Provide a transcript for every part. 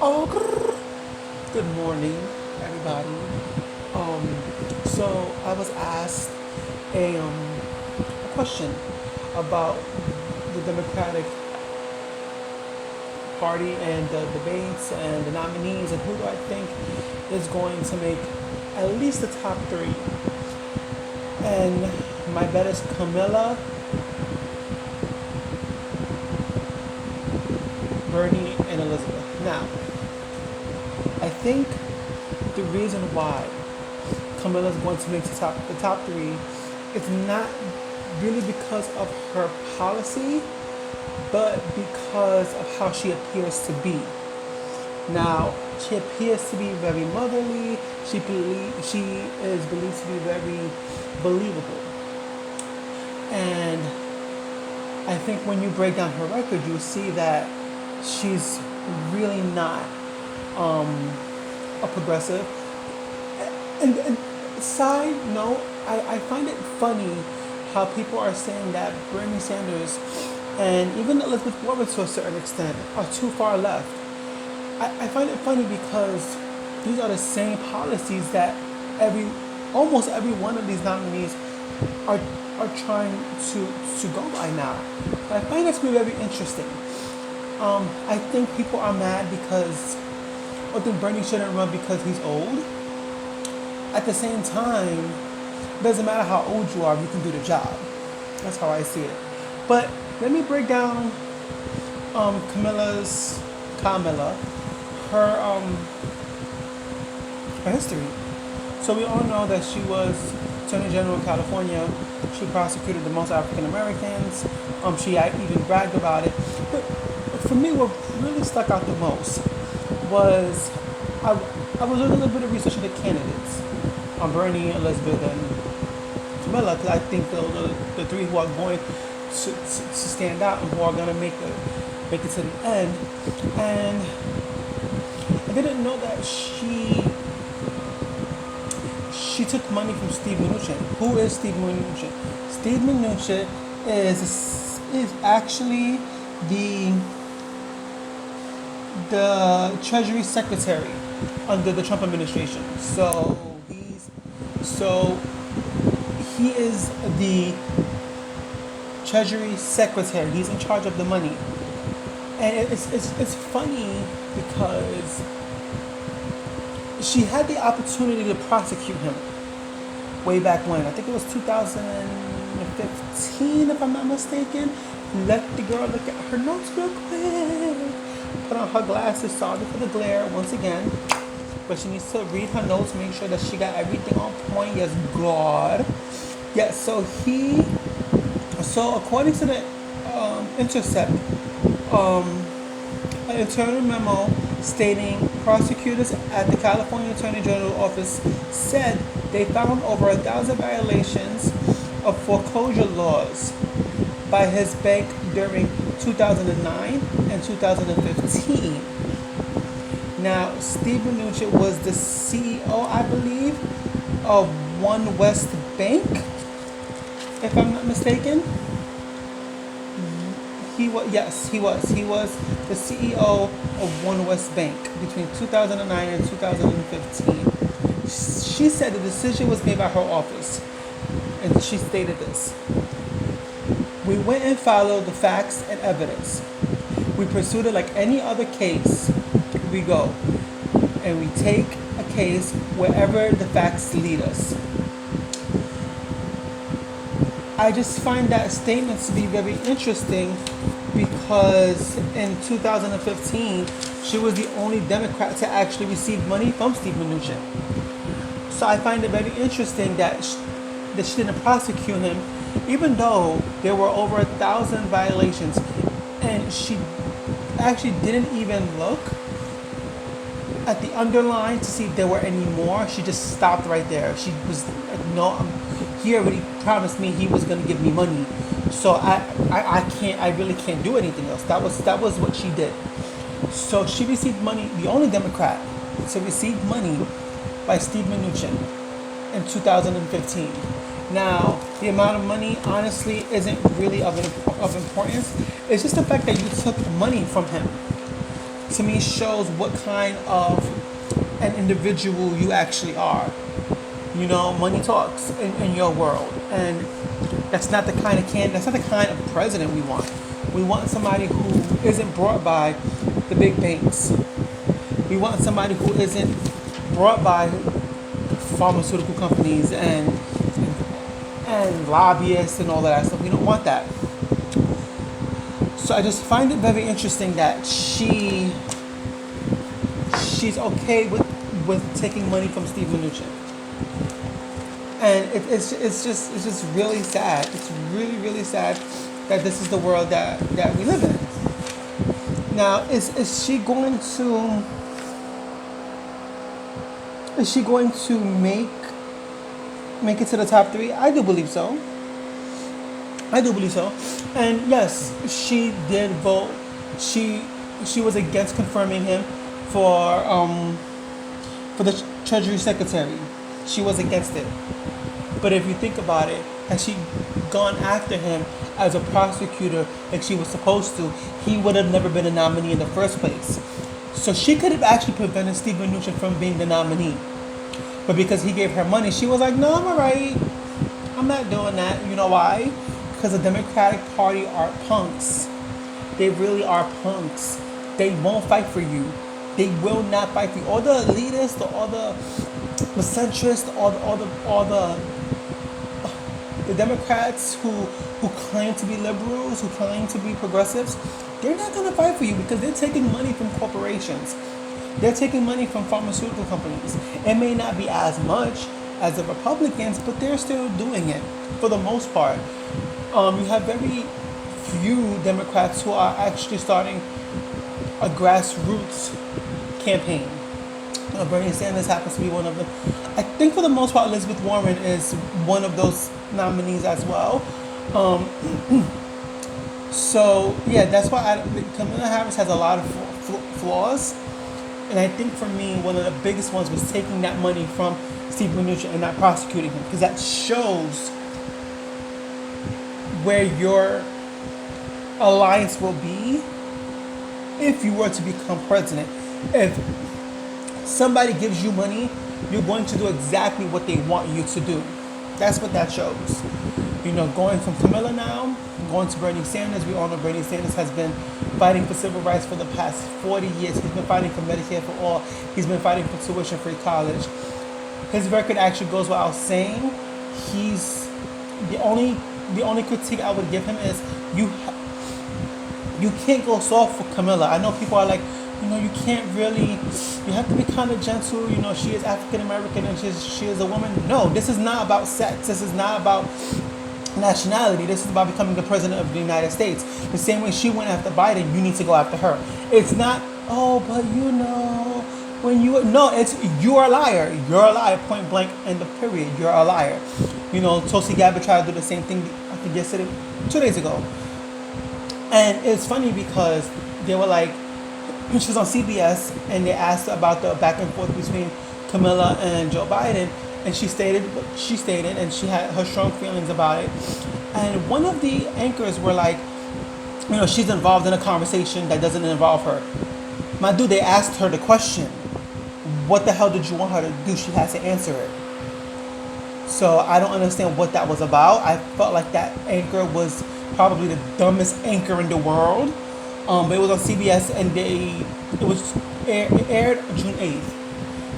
Oh, good morning, everybody. Um, so I was asked a question about the Democratic Party and the debates and the nominees and who do I think is going to make at least the top three. And my bet is Camilla, Bernie, and Elizabeth. Now, I think the reason why Camilla's going to make the top three is not really because of her policy, but because of how she appears to be. Now, she appears to be very motherly. She is believed to be very believable, and I think when you break down her record, you see that she's really not a progressive. And side note, I find it funny how people are saying that Bernie Sanders and even Elizabeth Warren to a certain extent are too far left. I find it funny because these are the same policies that almost every one of these nominees are are trying to go by now. I find that to be very interesting. I think people are mad because I think Bernie shouldn't run because he's old. At the same time, it doesn't matter how old you are, you can do the job. That's how I see it. But let me break down Camilla, her her history. So we all know that she was Attorney General of California. She prosecuted the most African Americans. She even bragged about it. But for me, what really stuck out the most was I, I was doing a little bit of research into candidates, Bernie, Elizabeth, and Camilla, because I think the three who are going to stand out and who are going to make it to the end. And I didn't know that she took money from Steve Manuchin. Who is Steve Manuchin? Steve Manuchin is actually the Treasury Secretary under the Trump administration. So he is the Treasury Secretary. He's in charge of the money, and it's funny because she had the opportunity to prosecute him way back when. I think it was 2015, if I'm not mistaken. Let the girl look at her notes real quick. Put on her glasses, sorry for the glare once again. But she needs to read her notes, make sure that she got everything on point. Yes, God. Yes, so according to the Intercept, an internal memo stating prosecutors at the California Attorney General office said they found over 1,000 violations of foreclosure laws by his bank during 2009 and 2015. Now, Steve Manuchin was the CEO, I believe, of One West Bank, if I'm not mistaken. He was the CEO of One West Bank between 2009 and 2015. She said the decision was made by her office, and she stated this: "We went and followed the facts and evidence. We pursued it like any other case. We go, and we take a case wherever the facts lead us." I just find that statement to be very interesting because in 2015, she was the only Democrat to actually receive money from Steve Mnuchin. So I find it very interesting that she didn't prosecute him, even though there were over 1,000 violations, and she actually didn't even look at the underline to see if there were any more. She just stopped right there. She was like, "No, he already promised me he was going to give me money, so I really can't do anything else." That was what she did. So she received money, the only Democrat to receive money by Steve Mnuchin in 2015. Now, the amount of money honestly isn't really of importance. It's just the fact that you took money from him to me shows what kind of an individual you actually are. You know, money talks in your world, and that's not the kind of president we want. We want somebody who isn't brought by the big banks. We want somebody who isn't brought by pharmaceutical companies and lobbyists and all that stuff. We don't want that. So I just find it very interesting that she's okay with taking money from Steve Mnuchin. And it's just really sad. It's really, really sad that this is the world that we live in. Now, is she going to make it to the top three? I do believe so. And yes, she did vote. She was against confirming him for the Treasury Secretary. She was against it. But if you think about it, had she gone after him as a prosecutor like she was supposed to, he would have never been a nominee in the first place. So she could have actually prevented Steve Mnuchin from being the nominee. But because he gave her money, she was like, no, I'm alright. I'm not doing that. You know why? Because the Democratic Party are punks. They really are punks. They won't fight for you. They will not fight for you. All the elitists, all the centrists, all the Democrats who claim to be liberals, who claim to be progressives, they're not going to fight for you because they're taking money from corporations. They're taking money from pharmaceutical companies. It may not be as much as the Republicans, but they're still doing it for the most part. You have very few Democrats who are actually starting a grassroots campaign. Bernie Sanders happens to be one of them. I think for the most part, Elizabeth Warren is one of those nominees as well. So yeah, that's why Kamala Harris has a lot of flaws. And I think for me, one of the biggest ones was taking that money from Steve Manuchin and not prosecuting him, because that shows where your alliance will be if you were to become president. If somebody gives you money, you're going to do exactly what they want you to do. That's what that shows. You know, going from Kamala now, going to Bernie Sanders. We all know Bernie Sanders has been fighting for civil rights for the past 40 years. He's been fighting for Medicare for all. He's been fighting for tuition-free college. His record actually goes without saying. He's the only critique I would give him is you can't go soft for Kamala. I know people are like, you know, you can't really, you have to be kind of gentle. You know, she is African American and she is a woman. No, this is not about sex. This is not about nationality. This is about becoming the president of the United States. The same way she went after Biden, you need to go after her. It's not, oh, but you know, when you, no, it's, you're a liar. You're a liar, point blank, and the period. You're a liar. You know, Tulsi Gabbard tried to do the same thing, I think yesterday, 2 days ago. And it's funny because they were like, she was on CBS and they asked about the back and forth between Kamala and Joe Biden, and she stated what she stated, and she had her strong feelings about it. And one of the anchors were like, you know, she's involved in a conversation that doesn't involve her. My dude, they asked her the question, what the hell did you want her to do? She has to answer it. So I don't understand what that was about. I felt like that anchor was probably the dumbest anchor in the world. But it was on CBS and it was aired June 8th.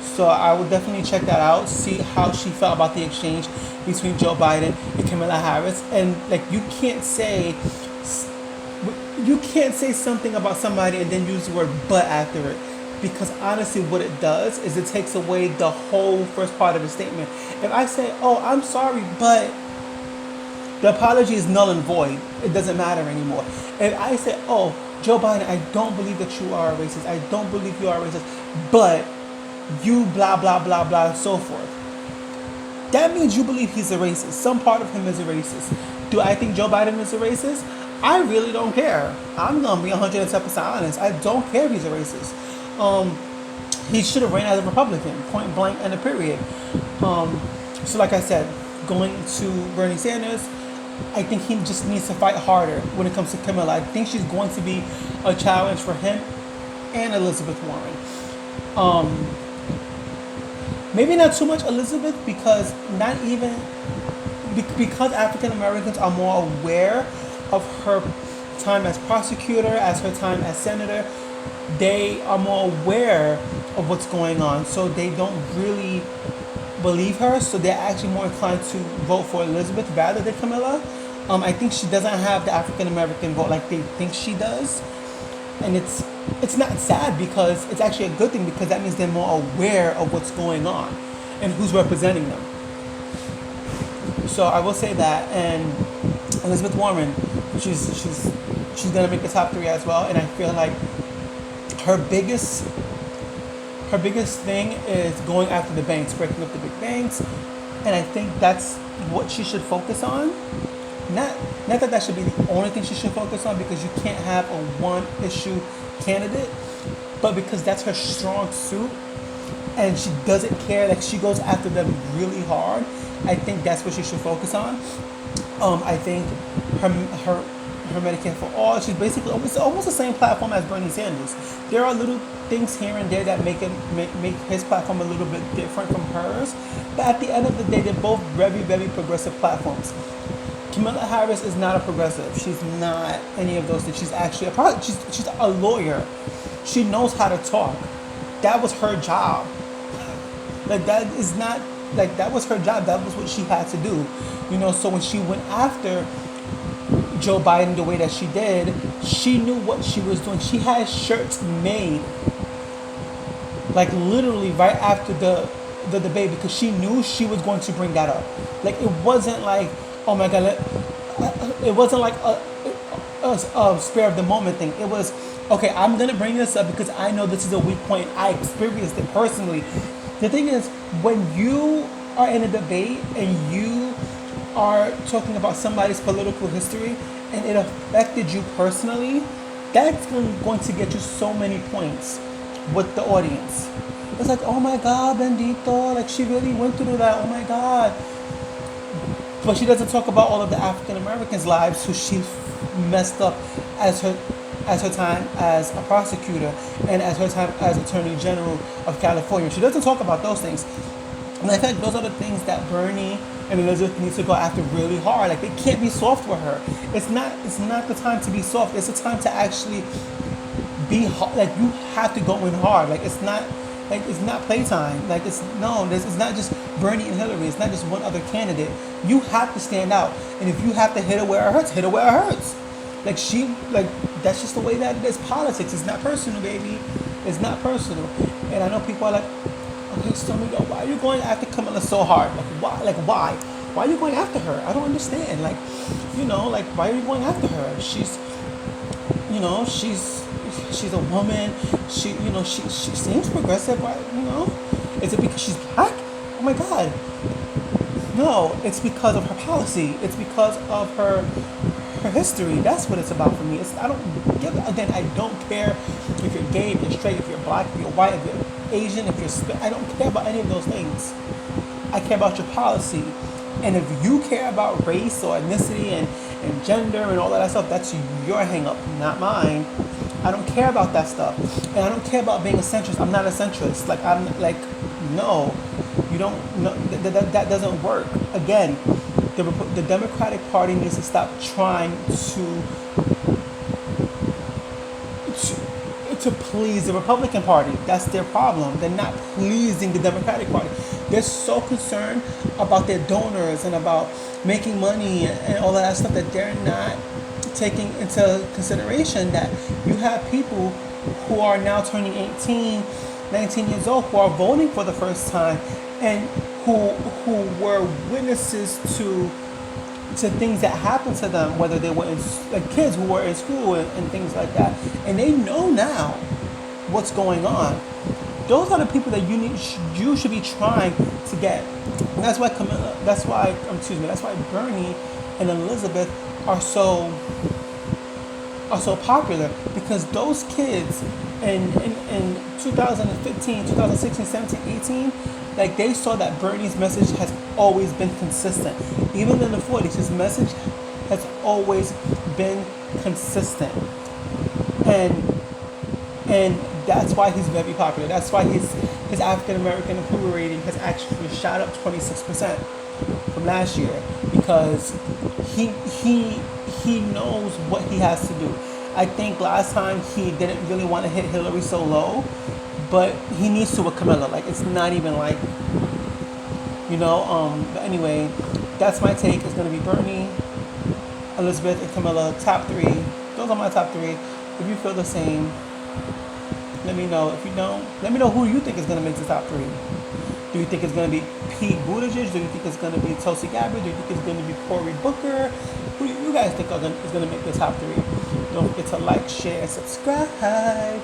So I would definitely check that out, see how she felt about the exchange between Joe Biden and Kamala Harris. And like, you can't say something about somebody and then use the word but after it. Because honestly, what it does is it takes away the whole first part of the statement. If I say, oh, I'm sorry, but the apology is null and void. It doesn't matter anymore. If I say, oh, Joe Biden, I don't believe that you are a racist. I don't believe you are a racist. But you blah, blah, blah, blah, and so forth. That means you believe he's a racist. Some part of him is a racist. Do I think Joe Biden is a racist? I really don't care. I'm going to be 110% honest. I don't care if he's a racist. He should have ran as a Republican, point blank and a period. So like I said, going to Bernie Sanders, I think he just needs to fight harder when it comes to Kamala. I think she's going to be a challenge for him and Elizabeth Warren. Um, Maybe not too much Elizabeth because not even because African Americans are more aware of her time as prosecutor, as her time as senator. They are more aware of what's going on, so they don't really believe her. So they're actually more inclined to vote for Elizabeth rather than Camilla. I think she doesn't have the African American vote like they think she does, and it's not sad because it's actually a good thing because that means they're more aware of what's going on and who's representing them. So I will say that, and Elizabeth Warren, she's gonna make the top three as well, and I feel like her biggest her biggest thing is going after the banks, breaking up the big banks, and I think that's what she should focus on. Not not that that should be the only thing she should focus on because you can't have a one issue candidate, but because that's her strong suit and she doesn't care, like she goes after them really hard. I think that's what she should focus on. I think her her Medicare for all. She's basically almost the same platform as Bernie Sanders. There are little things here and there that make his platform a little bit different from hers, but at the end of the day, they're both very progressive platforms. Kamala Harris is not a progressive. She's not any of those things. She's actually she's a lawyer. She knows how to talk. That was her job. Like that is not like that was her job. That was what she had to do. You know, so when she went after Joe Biden the way that she did, she knew what she was doing. She had shirts made like literally right after the debate because she knew she was going to bring that up. Like it wasn't like, oh my god, it wasn't like a spare of the moment thing. It was, okay, I'm gonna bring this up because I know this is a weak point. I experienced it personally. The thing is, when you are in a debate and you are talking about somebody's political history and it affected you personally, that's going to get you so many points with the audience. It's like, oh my god, bendito, like she really went through that, oh my god. But she doesn't talk about all of the African Americans' lives who she messed up as her time as a prosecutor and as her time as Attorney General of California. She doesn't talk about those things. And I think those are the things that Bernie and Elizabeth needs to go after really hard. Like they can't be soft with her. It's not the time to be soft. It's the time to actually be hard. Like you have to go in hard. It's not playtime. Like it's not just Bernie and Hillary. It's not just one other candidate. You have to stand out. And if you have to hit her where it hurts, hit her where it hurts. That's just the way that it is. Politics. It's not personal, baby. It's not personal. And I know people are like, okay, Stormy, why are you going after Kamala so hard? Like why? Why? Why are you going after her? I don't understand. Why are you going after her? She's a woman. She seems progressive. Why? Is it because she's black? Oh my God. No, it's because of her policy. It's because of her history. That's what it's about for me. I don't care if you're gay, if you're straight, if you're black, if you're white, if you're Asian, if you're I don't care about any of those things. I care about your policy. And if you care about race or ethnicity and gender and all that stuff, that's your hang up, not mine. I don't care about that stuff. And I don't care about being a centrist. I'm not a centrist. No, you don't, no, that doesn't work. Again, the Democratic Party needs to stop trying to please the Republican Party. That's their problem. They're not pleasing the Democratic Party. They're so concerned about their donors and about making money and all of that stuff that they're not taking into consideration that you have people who are now turning 18, 19 years old who are voting for the first time and who were witnesses to things that happened to them, whether they were kids who were in school and things like that, and they know now what's going on. Those are the people that you should be trying to get. And that's why Bernie and Elizabeth are so popular, because those kids in 2015, 2016, 17, 18, like they saw that Bernie's message has always been consistent. Even in the 40s, his message has always been consistent. And And that's why he's very popular. That's why his African American approval rating has actually shot up 26% from last year, because he he he knows what he has to do. I think last time he didn't really want to hit Hillary so low, but he needs to with Camilla. Like, it's not even like, But anyway, that's my take. It's gonna be Bernie, Elizabeth, and Camilla, top three. Those are my top three. If you feel the same, let me know. If you don't, let me know who you think is gonna make the top three. Do you think it's gonna be Pete Buttigieg? Do you think it's gonna be Tulsi Gabbard? Do you think it's gonna be Cory Booker? Who do you guys think is gonna make the top three? Don't forget to like, share, and subscribe.